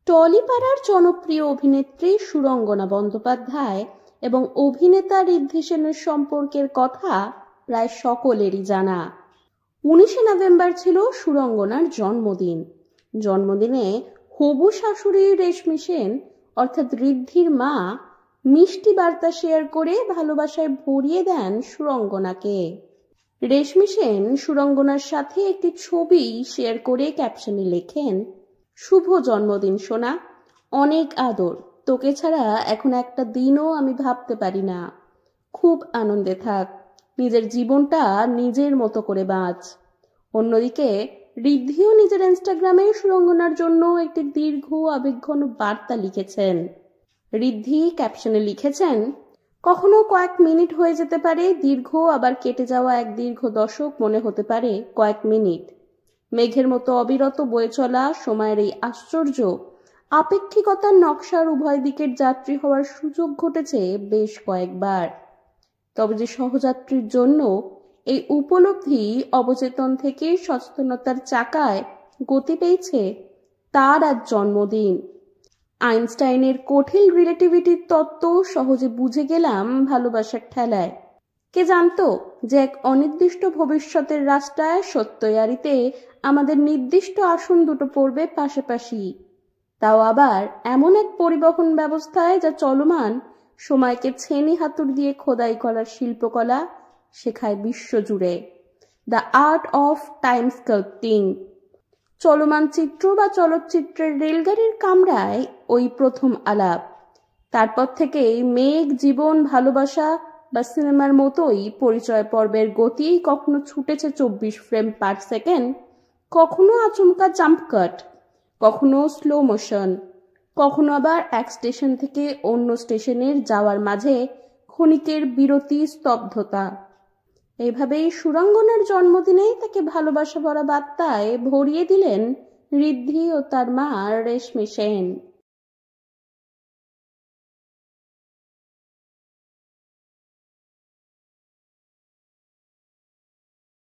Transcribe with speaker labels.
Speaker 1: টলিপাড়ার জনপ্রিয় অভিনেত্রী সুরঙ্গনা বন্দ্যোপাধ্যায় এবং অভিনেতা ঋদ্ধি সেনের সম্পর্কের কথা প্রায় সকলেরই জানা। 19শে নভেম্বর ছিল সুরঙ্গনার জন্মদিন। জন্মদিনে হবু শাশুড়ি রেশমি সেন অর্থাৎ ঋদ্ধির মা মিষ্টি বার্তা শেয়ার করে ভালোবাসায় ভরিয়ে দেন সুরঙ্গনাকে। রেশমি সেন সুরঙ্গনার সাথে একটি ছবি শেয়ার করে ক্যাপশনে লেখেন, শুভ জন্মদিন সোনা, অনেক আদর, তোকে ছাড়া এখন একটা দিনও আমি ভাবতে পারি না, খুব আনন্দে থাক, নিজের জীবনটা নিজের মতো করে বাঁচ। অন্যদিকে ঋদ্ধিও নিজের ইনস্টাগ্রামে সুরঙ্গনার জন্য একটি দীর্ঘ আবেগঘন বার্তা লিখেছেন। ঋদ্ধি ক্যাপশনে লিখেছেন, কখনো কয়েক মিনিট হয়ে যেতে পারে দীর্ঘ, আবার কেটে যাওয়া এক দীর্ঘ দশক মনে হতে পারে কয়েক মিনিট। মেঘের মতো অবিরত বয়ে চলা সময়ের এই আশ্চর্য আপেক্ষিকতার নকশার উভয় দিকের যাত্রী হওয়ার সুযোগ ঘটেছে বেশ কয়েকবার। তবে যে সহযাত্রীর জন্য এই উপলব্ধি অবচেতন থেকে সচেতনতার চাকায় গতি পেয়েছে, তার আজ জন্মদিন। আইনস্টাইনের কঠিন রিলেটিভিটির তত্ত্ব সহজে বুঝে গেলাম ভালোবাসার ঠেলায়। কে জানতো যে এক অনির্দিষ্ট ভবিষ্যতের রাস্তায় সত্যয়ারিতে আমাদের নির্দিষ্ট আসন দুটো পড়বে পাশাপাশি, তাও আবার এমন এক পরিবহন ব্যবস্থায় যা চলমান সময়কে ছেনি হাতুড় দিয়ে খোদাই করার শিল্পকলা শেখায় বিশ্বজুড়ে। The art of time sculpting. চলমান চিত্র বা চলচ্চিত্রের রেলগাড়ির কামরায় ওই প্রথম আলাপ। তারপর থেকেই মেঘ, জীবন, ভালোবাসা বা সিনেমার মতোই পরিচয় পর্বের গতি কখনো ছুটেছে 24 ফ্রেম পার সেকেন্ড, কখনো আচমকা জাম্প কাট, কখনো স্লো মোশন, কখনো আবার এক স্টেশন থেকে অন্য স্টেশনের যাওয়ার মাঝে ক্ষণিকের বিরতি, স্তব্ধতা। এইভাবেই সুরঙ্গনার জন্মদিনে তাকে ভালোবাসা ভরা বার্তায় ভরিয়ে দিলেন ঋদ্ধি ও তার মা রেশমি সেন।